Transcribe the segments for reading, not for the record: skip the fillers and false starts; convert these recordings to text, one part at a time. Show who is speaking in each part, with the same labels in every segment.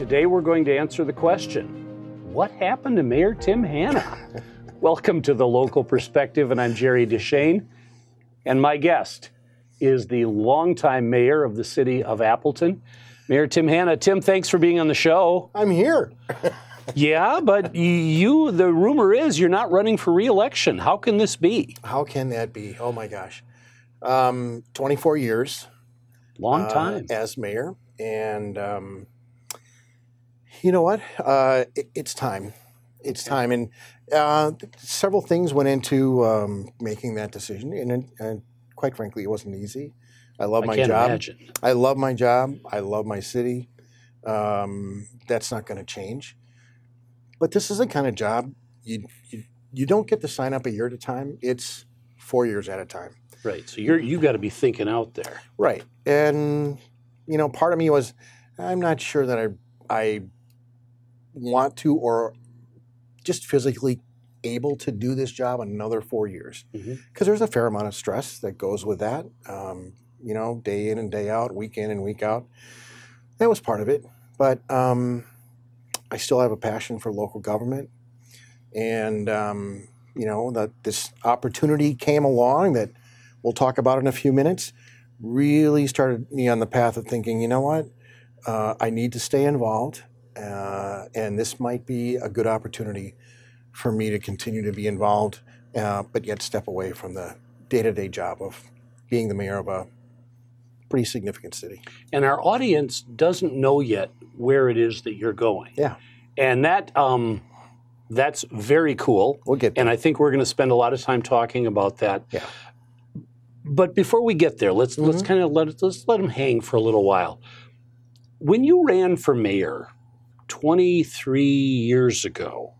Speaker 1: Today we're going to answer the question, what happened to Mayor Tim Hanna? Welcome to The Local Perspective, and I'm Jerry DeShane. And my guest is the longtime mayor of the city of Appleton, Mayor Tim Hanna. Tim, thanks for being on the show.
Speaker 2: I'm here.
Speaker 1: Yeah, but the rumor is you're not running for re-election. How can this be?
Speaker 2: How can that be? Oh my gosh. 24 years.
Speaker 1: Long time.
Speaker 2: As mayor. And you know what? It's time. It's time. And several things went into making that decision. And quite frankly, it wasn't easy. I love my job.
Speaker 1: Imagine.
Speaker 2: I love my job. I love my city. That's not going to change. But this is the kind of job you don't get to sign up a year at a time. It's 4 years at a time.
Speaker 1: Right. So you've got to be thinking out there.
Speaker 2: Right. And, you know, part of me was, I'm not sure that I want to or just physically able to do this job another 4 years. Because there's a fair amount of stress that goes with that, you know, day in and day out, week in and week out. That was part of it. But I still have a passion for local government. And, you know, that this opportunity came along that we'll talk about in a few minutes, really started me on the path of thinking, you know what, I need to stay involved, and this might be a good opportunity for me to continue to be involved, but yet step away from the day-to-day job of being the mayor of a pretty significant city.
Speaker 1: And our audience doesn't know yet where it is that you're going.
Speaker 2: Yeah.
Speaker 1: And that's very cool.
Speaker 2: We'll get there.
Speaker 1: And I think we're going to spend a lot of time talking about that.
Speaker 2: Yeah.
Speaker 1: But before we get there, let's kind of let them hang for a little while. When you ran for mayor 23 years ago,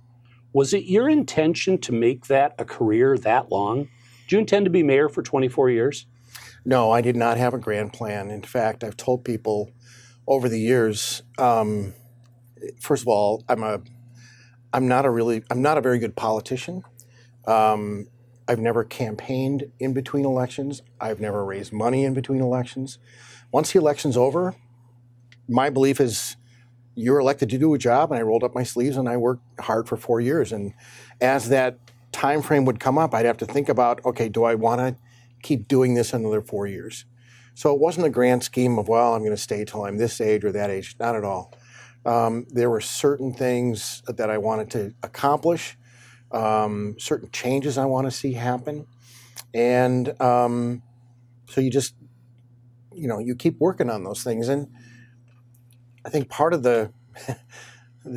Speaker 1: was it your intention to make that a career that long? Did you intend to be mayor for 24 years?
Speaker 2: No, I did not have a grand plan. In fact, I've told people over the years, first of all, I'm not a very good politician. I've never campaigned in between elections. I've never raised money in between elections. Once the election's over, my belief is you're elected to do a job, and I rolled up my sleeves and I worked hard for 4 years. And as that time frame would come up, I'd have to think about, okay, do I want to keep doing this another 4 years? So it wasn't a grand scheme of, well, I'm going to stay till I'm this age or that age. Not at all. There were certain things that I wanted to accomplish, certain changes I want to see happen. And so you just, you know, you keep working on those things. And I think part of the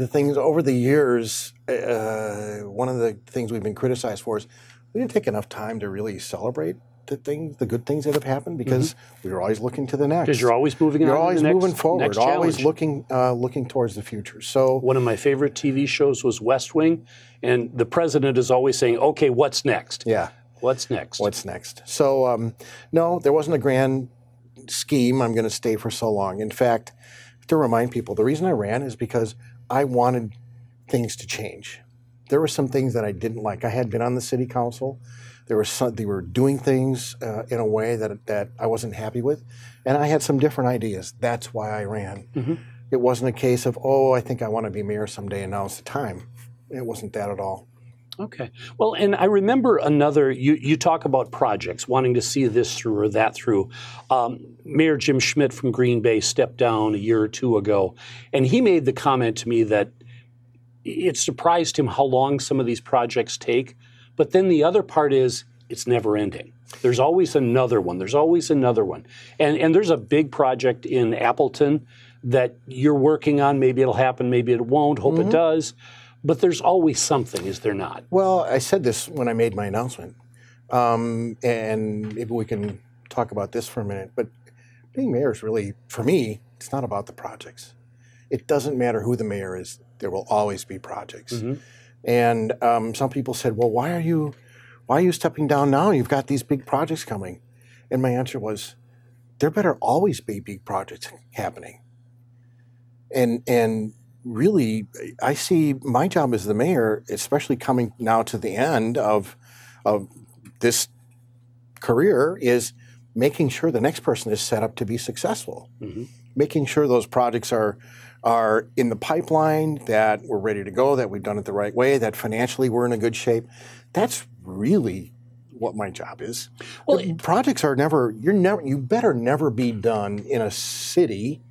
Speaker 2: things over the years, one of the things we've been criticized for is we didn't take enough time to really celebrate the good things that have happened, because we were always looking to the next.
Speaker 1: Because you're always moving on.
Speaker 2: You're always moving
Speaker 1: next
Speaker 2: forward, always
Speaker 1: challenge.
Speaker 2: looking towards the future. So
Speaker 1: one of my favorite TV shows was West Wing, and the president is always saying, okay, what's next?
Speaker 2: Yeah.
Speaker 1: What's next?
Speaker 2: What's next? So no, there wasn't a grand scheme, I'm going to stay for so long. In fact, to remind people, the reason I ran is because I wanted things to change. There were some things that I didn't like. I had been on the city council. They were doing things in a way that I wasn't happy with, and I had some different ideas. That's why I ran. It wasn't a case of, oh, I think I want to be mayor someday and now's the time. It wasn't that at all.
Speaker 1: Okay. Well, and I remember another, you talk about projects, wanting to see this through or that through. Mayor Jim Schmidt from Green Bay stepped down a year or two ago, and he made the comment to me that it surprised him how long some of these projects take. But then the other part is it's never ending. There's always another one. There's always another one. And there's a big project in Appleton that you're working on. Maybe it'll happen, maybe it won't. Hope it does. But there's always something, is there not?
Speaker 2: Well, I said this when I made my announcement. And maybe we can talk about this for a minute. But being mayor is really, for me, it's not about the projects. It doesn't matter who the mayor is. There will always be projects. And some people said, well, why are you stepping down now? You've got these big projects coming. And my answer was, there better always be big projects happening. And really, I see my job as the mayor, especially coming now to the end of this career, is making sure the next person is set up to be successful. Making sure those projects are are in the pipeline, that we're ready to go, that we've done it the right way, that financially we're in a good shape. That's really what my job is. Well, projects are you better never be done in a city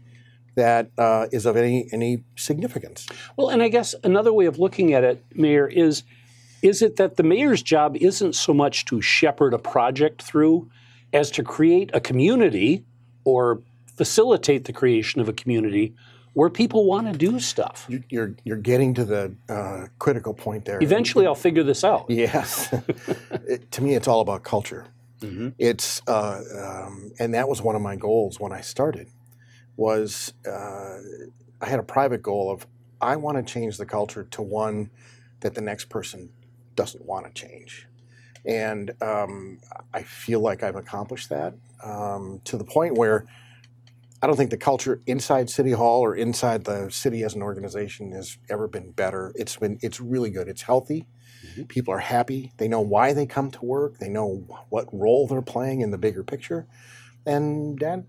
Speaker 2: that is of any significance.
Speaker 1: Well, and I guess another way of looking at it, Mayor, is it that the mayor's job isn't so much to shepherd a project through as to create a community or facilitate the creation of a community where people want to do stuff?
Speaker 2: You're getting to the critical point there.
Speaker 1: Eventually, I'll figure this out.
Speaker 2: Yes. To me, it's all about culture.
Speaker 1: Mm-hmm.
Speaker 2: It's and that was one of my goals when I started. Was I had a private goal of I want to change the culture to one that the next person doesn't want to change, and I feel like I've accomplished that to the point where I don't think the culture inside City Hall or inside the city as an organization has ever been better. It's really good. It's healthy. Mm-hmm. People are happy. They know why they come to work. They know what role they're playing in the bigger picture, and that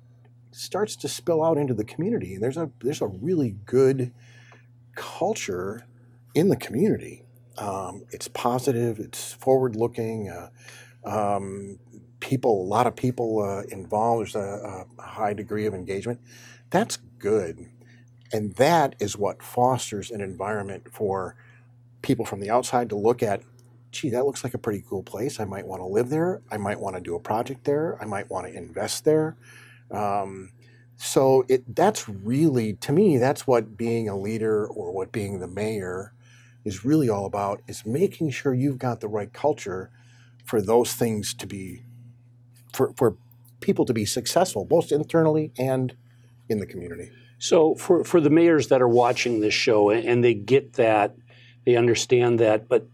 Speaker 2: starts to spill out into the community. And there's a really good culture in the community. It's positive. It's forward-looking. A lot of people involved. There's a high degree of engagement. That's good. And that is what fosters an environment for people from the outside to look at, gee, that looks like a pretty cool place. I might want to live there. I might want to do a project there. I might want to invest there. So that's really, to me, that's what being a leader or what being the mayor is really all about, is making sure you've got the right culture for those things to be, for people to be successful, both internally and in the community.
Speaker 1: So for the mayors that are watching this show and they get that, they understand that, but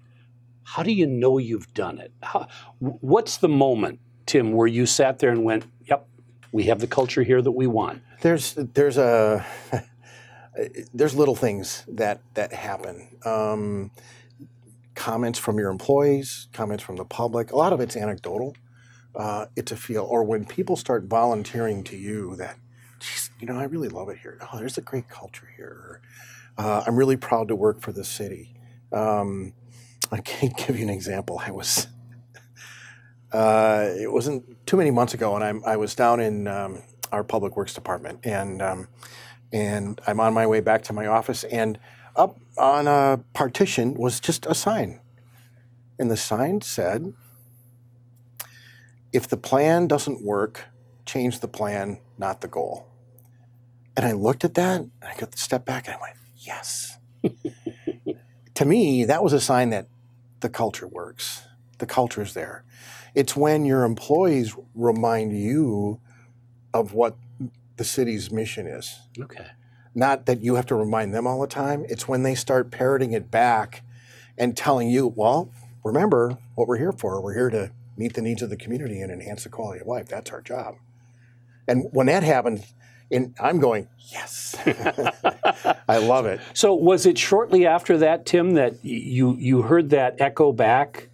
Speaker 1: how do you know you've done it? What's the moment, Tim, where you sat there and went, yep, we have the culture here that we want?
Speaker 2: There's little things that happen. Comments from your employees, comments from the public. A lot of it's anecdotal. It's a feel, or when people start volunteering to you that, geez, I really love it here. Oh, there's a great culture here. I'm really proud to work for the city. I can't give you an example. It wasn't too many months ago, and I was down in our public works department, and I'm on my way back to my office, and up on a partition was just a sign, and the sign said, "If the plan doesn't work, change the plan, not the goal." And I looked at that, and I got to step back, and I went, yes. To me, that was a sign that the culture works. The culture is there. It's when your employees remind you of what the city's mission is.
Speaker 1: Okay.
Speaker 2: Not that you have to remind them all the time. It's when they start parroting it back and telling you, well, remember what we're here for. We're here to meet the needs of the community and enhance the quality of life. That's our job. And when that happens, I'm going, yes. I love it.
Speaker 1: So was it shortly after that, Tim, that you heard that echo back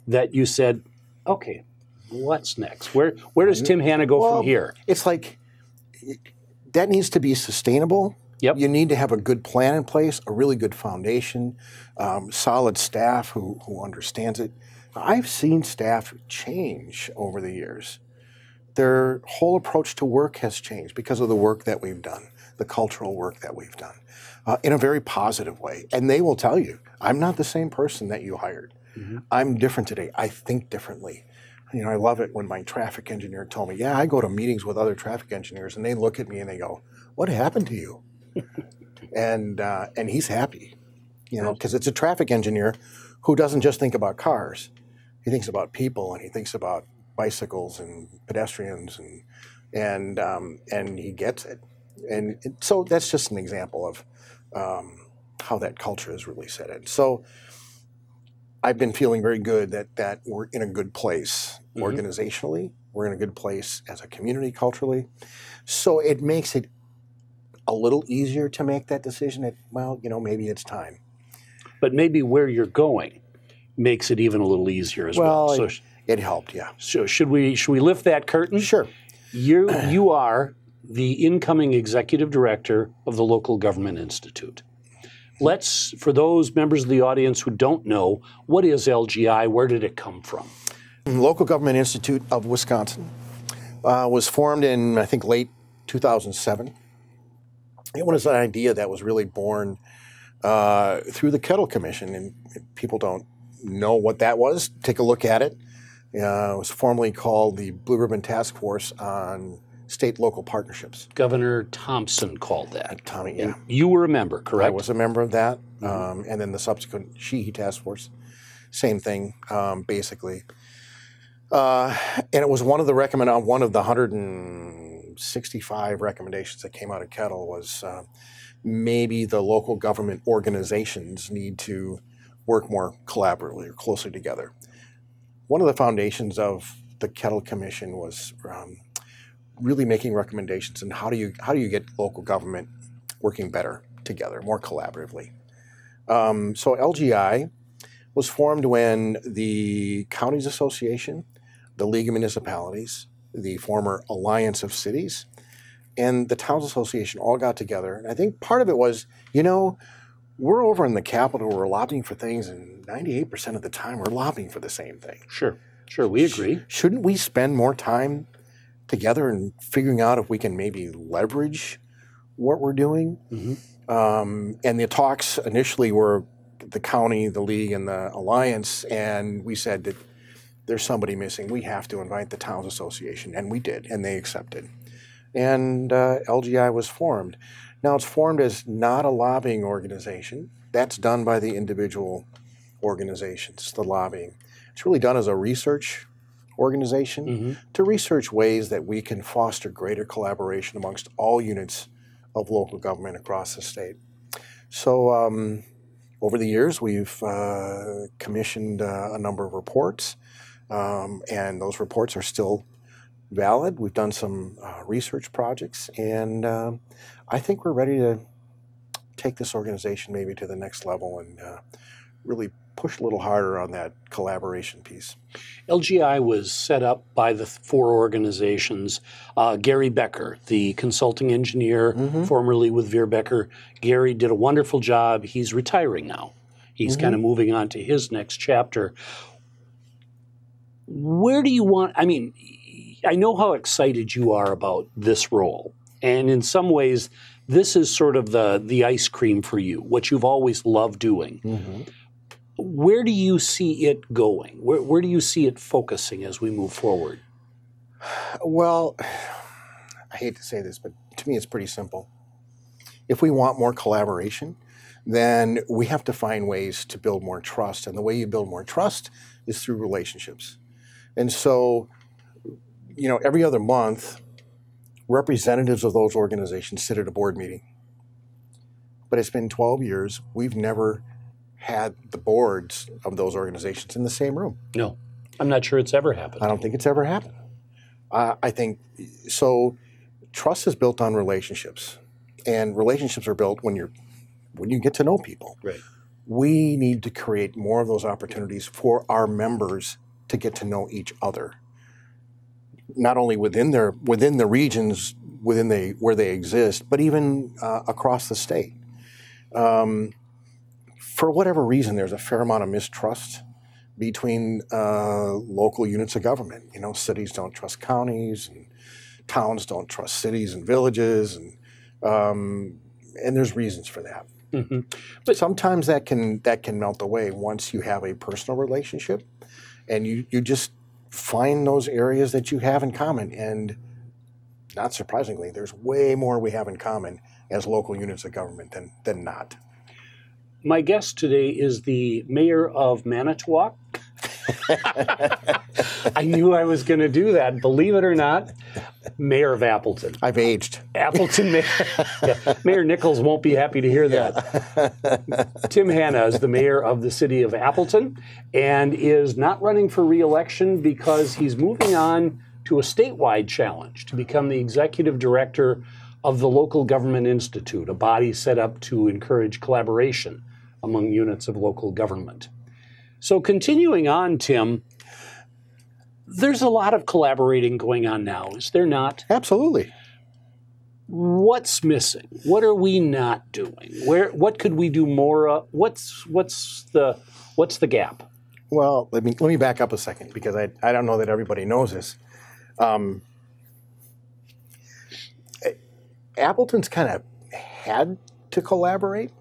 Speaker 1: that you said, okay, what's next? Where does Tim Hanna go from here?
Speaker 2: It's like that needs to be sustainable.
Speaker 1: Yep.
Speaker 2: You need to have a good plan in place, a really good foundation, solid staff who understands it. I've seen staff change over the years. Their whole approach to work has changed because of the work that we've done, the cultural work that we've done, in a very positive way. And they will tell you, I'm not the same person that you hired. Mm-hmm. I'm different today. I think differently. I love it when my traffic engineer told me, yeah, I go to meetings with other traffic engineers, and they look at me and they go, what happened to you? and he's happy, because it's a traffic engineer who doesn't just think about cars. He thinks about people, and he thinks about bicycles and pedestrians, and he gets it. And so that's just an example of how that culture is really set in. So I've been feeling very good that we're in a good place organizationally. We're in a good place as a community culturally. So it makes it a little easier to make that decision that, well, maybe it's time.
Speaker 1: But maybe where you're going makes it even a little easier as well.
Speaker 2: It helped, yeah.
Speaker 1: So should we lift that curtain?
Speaker 2: Sure.
Speaker 1: You are the incoming executive director of the Local Government Institute. For those members of the audience who don't know, what is LGI? Where did it come from?
Speaker 2: Local Government Institute of Wisconsin was formed in, I think, late 2007. It was an idea that was really born through the Kettle Commission, and people don't know what that was. Take a look at it. It was formerly called the Blue Ribbon Task Force on State-Local Partnerships.
Speaker 1: Governor Thompson called that.
Speaker 2: Tommy, yeah.
Speaker 1: You were a member, correct?
Speaker 2: I was a member of that, and then the subsequent Sheehy Task Force, same thing, basically. And it was one of the 165 recommendations that came out of Kettle was maybe the local government organizations need to work more collaboratively or closely together. One of the foundations of the Kettle Commission was really making recommendations on how do you get local government working better together, more collaboratively. So LGI was formed when the Counties Association, the League of Municipalities, the former Alliance of Cities, and the Towns Association all got together. And I think part of it was, we're over in the Capitol, we're lobbying for things, and 98% of the time we're lobbying for the same thing.
Speaker 1: Sure, we agree.
Speaker 2: Shouldn't we spend more time together and figuring out if we can maybe leverage what we're doing? And the talks initially were the county, the league, and the alliance, and we said that there's somebody missing. We have to invite the Towns Association, and we did, and they accepted. And LGI was formed. Now it's formed as not a lobbying organization. That's done by the individual organizations, the lobbying. It's really done as a research organization to research ways that we can foster greater collaboration amongst all units of local government across the state. So over the years, we've commissioned a number of reports, and those reports are still valid. We've done some research projects, and I think we're ready to take this organization maybe to the next level and really push a little harder on that collaboration piece.
Speaker 1: LGI was set up by the four organizations. Gary Becker, the consulting engineer, formerly with Veer Becker. Gary did a wonderful job. He's retiring now. He's kind of moving on to his next chapter. Where do you want, I know how excited you are about this role. And in some ways, this is sort of the ice cream for you, what you've always loved doing. Where do you see it going? Where do you see it focusing as we move forward?
Speaker 2: Well, I hate to say this, but to me it's pretty simple. If we want more collaboration, then we have to find ways to build more trust. And the way you build more trust is through relationships. And so, every other month, representatives of those organizations sit at a board meeting. But it's been 12 years. We've never had the boards of those organizations in the same room.
Speaker 1: No, I'm not sure it's ever happened.
Speaker 2: I don't think it's ever happened. I think, so trust is built on relationships. And relationships are built when you get to know people.
Speaker 1: Right.
Speaker 2: We need to create more of those opportunities for our members to get to know each other. Not only within the regions where they exist, but even across the state. For whatever reason, there's a fair amount of mistrust between local units of government. Cities don't trust counties, and towns don't trust cities and villages, and there's reasons for that. But sometimes that can melt away once you have a personal relationship, and you just find those areas that you have in common. And not surprisingly, there's way more we have in common as local units of government than not.
Speaker 1: My guest today is the mayor of Manitowoc. I knew I was going to do that. Believe it or not, mayor of Appleton.
Speaker 2: I've aged.
Speaker 1: Appleton mayor. Yeah, Mayor Nichols won't be happy to hear that. Tim Hanna is the mayor of the city of Appleton and is not running for re-election because he's moving on to a statewide challenge to become the executive director of the Local Government Institute, a body set up to encourage collaboration among units of local government. So continuing on, Tim, there's a lot of collaborating going on now, is there not?
Speaker 2: Absolutely.
Speaker 1: What's missing? What are we not doing? What could we do more of? What's the gap?
Speaker 2: Well, let me back up a second because I don't know that everybody knows this. Appleton's kind of had to collaborate,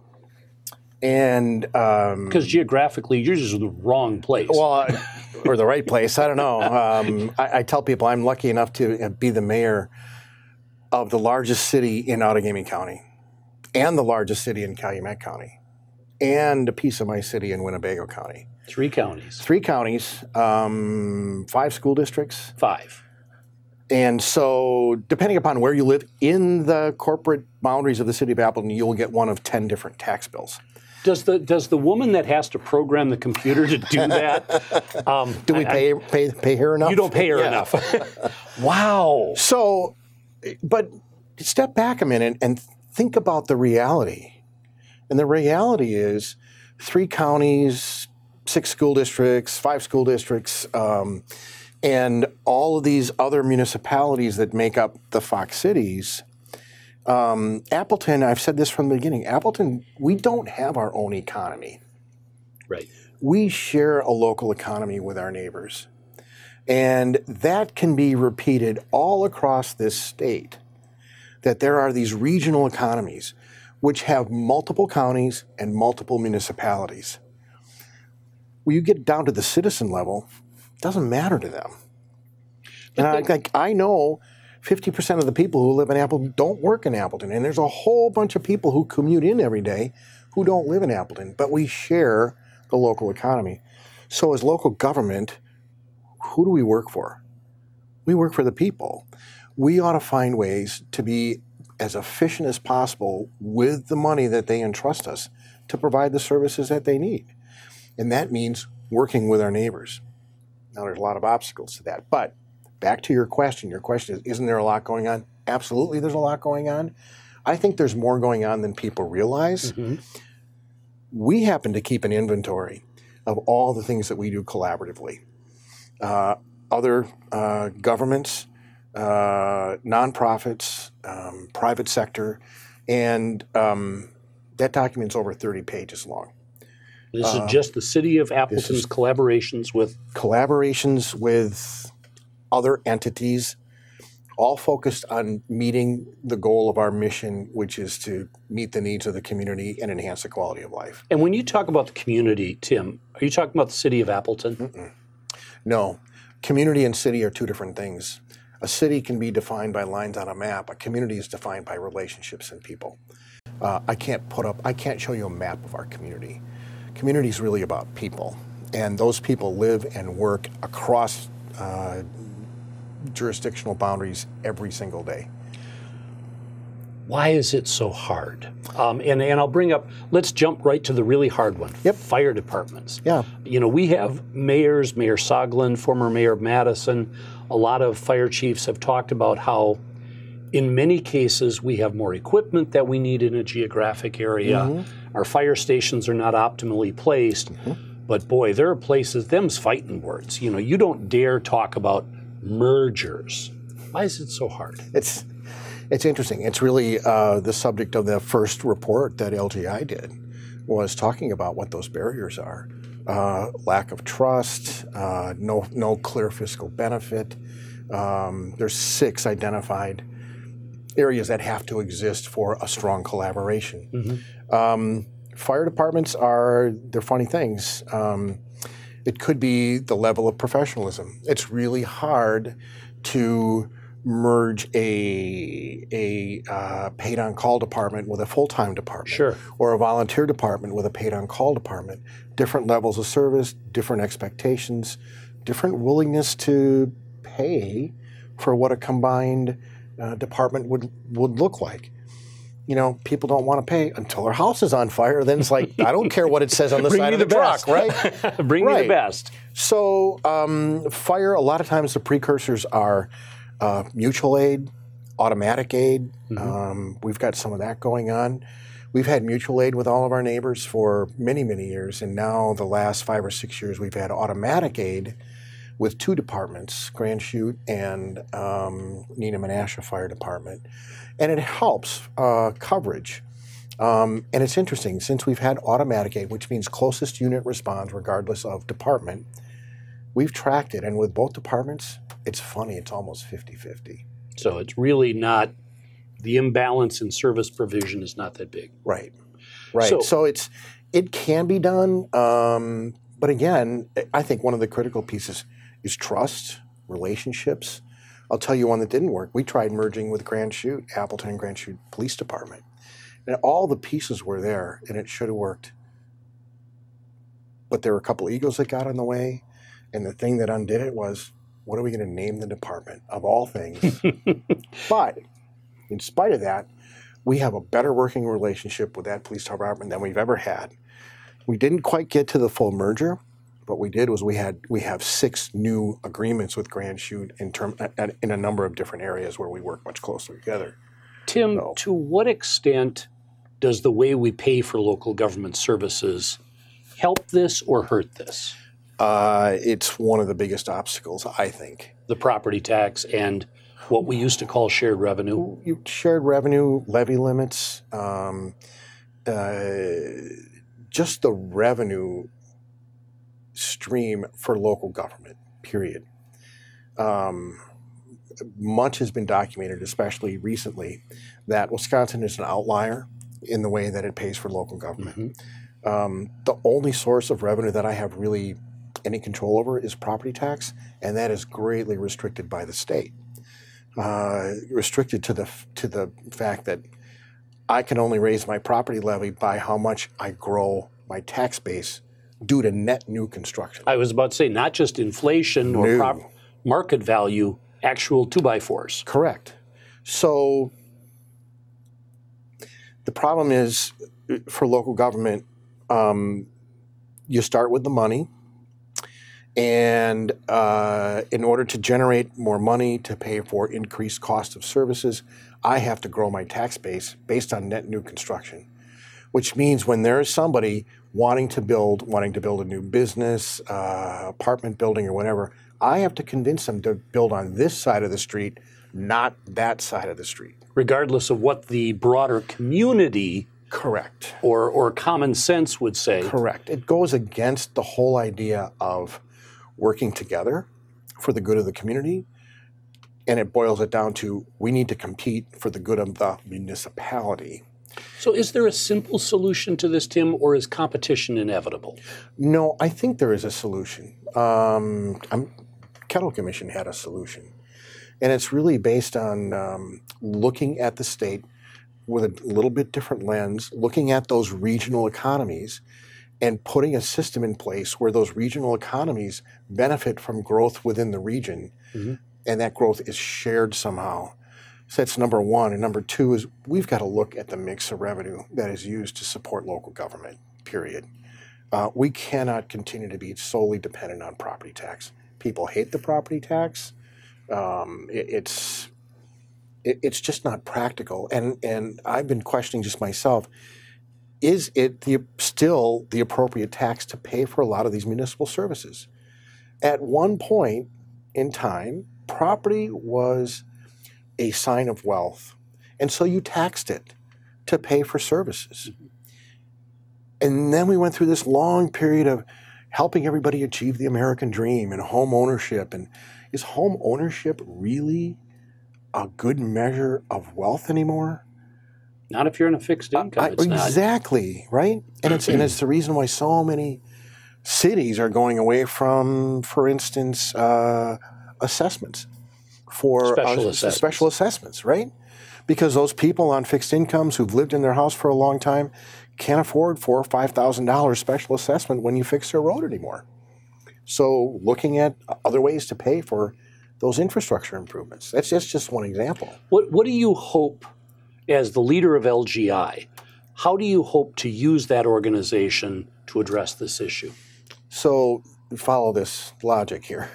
Speaker 2: and
Speaker 1: because geographically you're just in the wrong place.
Speaker 2: Well, or the right place. I don't know. I tell people I'm lucky enough to be the mayor of the largest city in Outagamie County, and the largest city in Calumet County, and a piece of my city in Winnebago County.
Speaker 1: 3 counties.
Speaker 2: 3 counties, 5 school districts.
Speaker 1: 5.
Speaker 2: And so, depending upon where you live in the corporate boundaries of the city of Appleton, you will get one of 10 different tax bills.
Speaker 1: Does the woman that has to program the computer to do that?
Speaker 2: Do we pay her enough?
Speaker 1: You don't pay her enough. Wow.
Speaker 2: So, but step back a minute and think about the reality. And the reality is 3 counties, 6 school districts, 5 school districts, and all of these other municipalities that make up the Fox cities. Appleton, I've said this from the beginning, Appleton, we don't have our own economy.
Speaker 1: Right.
Speaker 2: We share a local economy with our neighbors. And that can be repeated all across this state, that there are these regional economies which have multiple counties and multiple municipalities. When you get down to the citizen level, it doesn't matter to them. And I know 50% of the people who live in Appleton don't work in Appleton, and there's a whole bunch of people who commute in every day who don't live in Appleton, but we share the local economy. So as local government, who do we work for? We work for the people. We ought to find ways to be as efficient as possible with the money that they entrust us to provide the services that they need. And that means working with our neighbors. Now, there's a lot of obstacles to that. But back to your question. Your question is, isn't there a lot going on? Absolutely, there's a lot going on. I think there's more going on than people realize. Mm-hmm. We happen to keep an inventory of all the things that we do collaboratively. Other governments, nonprofits, private sector, and that document's over 30 pages long.
Speaker 1: This is just the city of Appleton's collaborations with other entities, all focused on meeting the goal of our mission, which is to meet the needs of the community and enhance the quality of life. And when you talk about the community, Tim, are you talking about the city of Appleton?
Speaker 2: Mm-mm. No. Community and city are 2 different things. A city can be defined by lines on a map. A community is defined by relationships and people. I can't show you a map of our community. Community is really about people, and those people live and work across jurisdictional boundaries every single day.
Speaker 1: Why is it so hard? And I'll bring up, let's jump right to the really hard one.
Speaker 2: Yep.
Speaker 1: Fire departments.
Speaker 2: Yeah.
Speaker 1: You know, we have mayors, Mayor Soglin, former Mayor of Madison, a lot of fire chiefs have talked about how in many cases we have more equipment that we need in a geographic area. Mm-hmm. Our fire stations are not optimally placed. Mm-hmm. But boy, there are places, them's fighting words. You know, you don't dare talk about mergers. Why is it so hard?
Speaker 2: It's interesting. It's really the subject of the first report that LGI did was talking about what those barriers are. Lack of trust, no clear fiscal benefit. There's 6 identified areas that have to exist for a strong collaboration. Mm-hmm. Fire departments they're funny things. It could be the level of professionalism. It's really hard to merge a paid-on-call department with a full-time department.
Speaker 1: Sure.
Speaker 2: Or a volunteer department with a paid-on-call department. Different levels of service, different expectations, different willingness to pay for what a combined department would look like. You know, people don't want to pay until their house is on fire. Then it's like, I don't care what it says on the side of the truck, right?
Speaker 1: Bring me the best.
Speaker 2: So fire, a lot of times the precursors are mutual aid, automatic aid. Mm-hmm. We've got some of that going on. We've had mutual aid with all of our neighbors for many, many years. And now the last 5 or 6 years, we've had automatic aid with two departments, Grand Chute and Neenah Menasha Fire Department, and it helps coverage. And it's interesting, since we've had automatic aid, which means closest unit responds regardless of department, we've tracked it, and with both departments, it's funny, it's almost 50-50.
Speaker 1: So it's really not, the imbalance in service provision is not that big.
Speaker 2: Right. So it can be done, but again, I think one of the critical pieces is trust, relationships. I'll tell you one that didn't work. We tried merging with Grand Chute, Appleton and Grand Chute Police Department. And all the pieces were there, and it should have worked. But there were a couple egos that got in the way, and the thing that undid it was, what are we going to name the department, of all things? But in spite of that, we have a better working relationship with that police department than we've ever had. We didn't quite get to the full merger. What we did was we have 6 new agreements with Grand Chute in a number of different areas where we work much closer together.
Speaker 1: Tim, to what extent does the way we pay for local government services help this or hurt this?
Speaker 2: It's one of the biggest obstacles, I think.
Speaker 1: The property tax and what we used to call shared revenue?
Speaker 2: Shared revenue, levy limits, just the revenue stream for local government, period. Much has been documented, especially recently, that Wisconsin is an outlier in the way that it pays for local government. The only source of revenue that I have really any control over is property tax, and that is greatly restricted by the state. Restricted to the fact that I can only raise my property levy by how much I grow my tax base due to net new construction.
Speaker 1: I was about to say, not just inflation or market value, actual 2x4s.
Speaker 2: Correct. So the problem is, for local government, you start with the money, and in order to generate more money to pay for increased cost of services, I have to grow my tax base based on net new construction, which means when there is somebody wanting to build a new business, apartment building or whatever, I have to convince them to build on this side of the street, not that side of the street.
Speaker 1: Regardless of what the broader community
Speaker 2: Correct.
Speaker 1: Or common sense would say.
Speaker 2: Correct. It goes against the whole idea of working together for the good of the community, and it boils it down to, we need to compete for the good of the municipality.
Speaker 1: So is there a simple solution to this, Tim, or is competition inevitable?
Speaker 2: No, I think there is a solution. Kettle Commission had a solution, and it's really based on looking at the state with a little bit different lens, looking at those regional economies and putting a system in place where those regional economies benefit from growth within the region, and that growth is shared somehow. So that's number one. And number two is, we've got to look at the mix of revenue that is used to support local government, period. We cannot continue to be solely dependent on property tax. People hate the property tax. It's just not practical. And I've been questioning just myself, is it still the appropriate tax to pay for a lot of these municipal services? At one point in time, property was a sign of wealth, and so you taxed it to pay for services. And then we went through this long period of helping everybody achieve the American dream and home ownership. And is home ownership really a good measure of wealth anymore?
Speaker 1: Not if you're in a fixed income. It's
Speaker 2: exactly, right? And it's the reason why so many cities are going away from, for instance, assessments for special assessments, right? Because those people on fixed incomes who've lived in their house for a long time can't afford $4,000 or $5,000 special assessment when you fix their road anymore. So looking at other ways to pay for those infrastructure improvements. That's just one example.
Speaker 1: What do you hope, as the leader of LGI, how do you hope to use that organization to address this issue?
Speaker 2: So follow this logic here.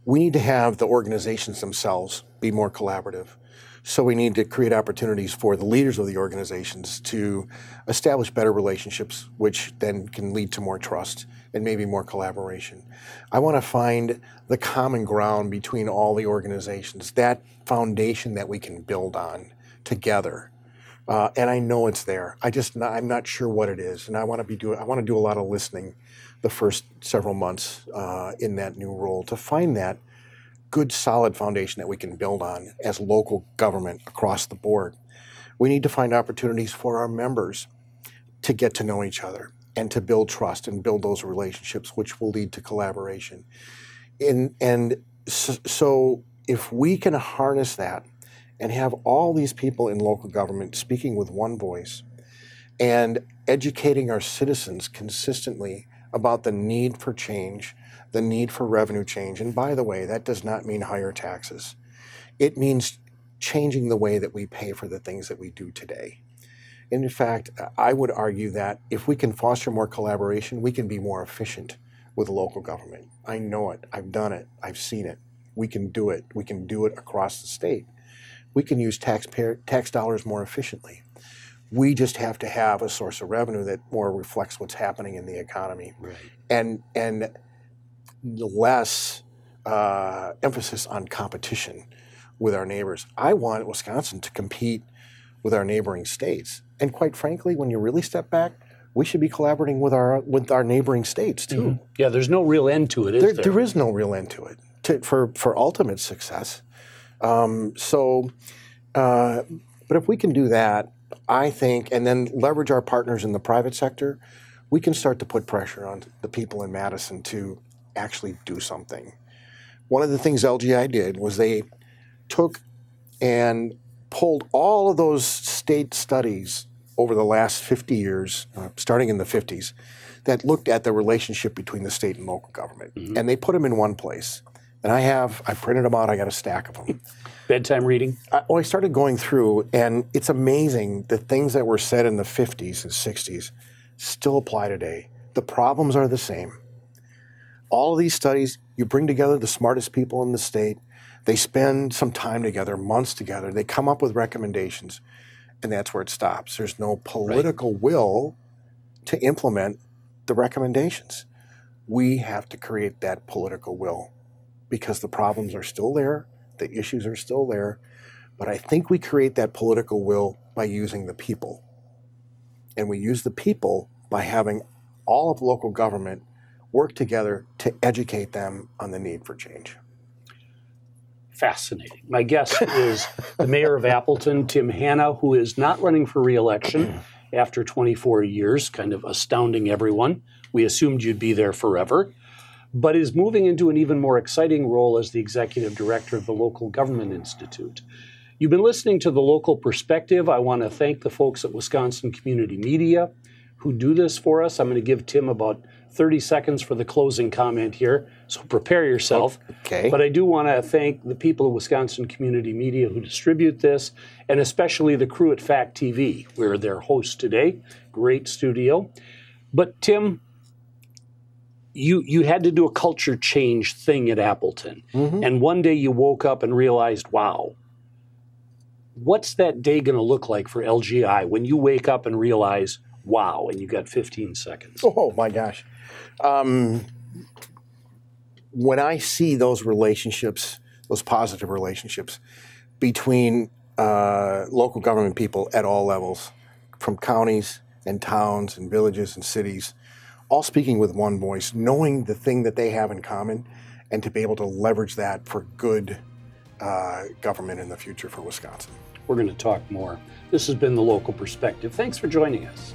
Speaker 2: We need to have the organizations themselves be more collaborative. So we need to create opportunities for the leaders of the organizations to establish better relationships, which then can lead to more trust and maybe more collaboration. I want to find the common ground between all the organizations, that foundation that we can build on together. And I know it's there. I'm not sure what it is, and I want to do a lot of listening the first several months in that new role to find that good, solid foundation that we can build on as local government across the board. We need to find opportunities for our members to get to know each other and to build trust and build those relationships, which will lead to collaboration. So if we can harness that and have all these people in local government speaking with one voice and educating our citizens consistently about the need for change, the need for revenue change. And by the way, that does not mean higher taxes. It means changing the way that we pay for the things that we do today. And in fact, I would argue that if we can foster more collaboration, we can be more efficient with local government. I know it. I've done it. I've seen it. We can do it. We can do it across the state. We can use tax dollars more efficiently. We just have to have a source of revenue that more reflects what's happening in the economy.
Speaker 1: Right.
Speaker 2: And less emphasis on competition with our neighbors. I want Wisconsin to compete with our neighboring states. And quite frankly, when you really step back, we should be collaborating with our neighboring states too.
Speaker 1: Mm-hmm. Yeah, there's no real end to it, is there?
Speaker 2: There is no real end to it for ultimate success. But if we can do that, I think, and then leverage our partners in the private sector, we can start to put pressure on the people in Madison to actually do something. One of the things LGI did was they took and pulled all of those state studies over the last 50 years, starting in the 50s, that looked at the relationship between the state and local government. Mm-hmm. And they put them in one place. And I printed them out, I got a stack of them.
Speaker 1: Bedtime reading?
Speaker 2: I started going through, and it's amazing the things that were said in the 50s and 60s still apply today. The problems are the same. All of these studies, you bring together the smartest people in the state, they spend some time together, months together, they come up with recommendations, and that's where it stops. There's no political will to implement the recommendations. We have to create that political will because the problems are still there, the issues are still there, but I think we create that political will by using the people. And we use the people by having all of local government work together to educate them on the need for change.
Speaker 1: Fascinating. My guest is the mayor of Appleton, Tim Hanna, who is not running for re-election after 24 years, kind of astounding everyone. We assumed you'd be there forever, but is moving into an even more exciting role as the executive director of the Local Government Institute. You've been listening to The Local Perspective. I want to thank the folks at Wisconsin Community Media who do this for us. I'm going to give Tim about 30 seconds for the closing comment here, so prepare yourself.
Speaker 2: Okay.
Speaker 1: But I do want to thank the people of Wisconsin Community Media who distribute this, and especially the crew at Fact TV. We're their host today. Great studio. But Tim, you had to do a culture change thing at Appleton. Mm-hmm. And one day you woke up and realized, wow, what's that day going to look like for LGI when you wake up and realize, wow, and you got 15 seconds.
Speaker 2: Oh, my gosh. When I see those relationships, those positive relationships between local government people at all levels, from counties and towns and villages and cities, all speaking with one voice, knowing the thing that they have in common, and to be able to leverage that for good government in the future for Wisconsin.
Speaker 1: We're going to talk more. This has been The Local Perspective. Thanks for joining us.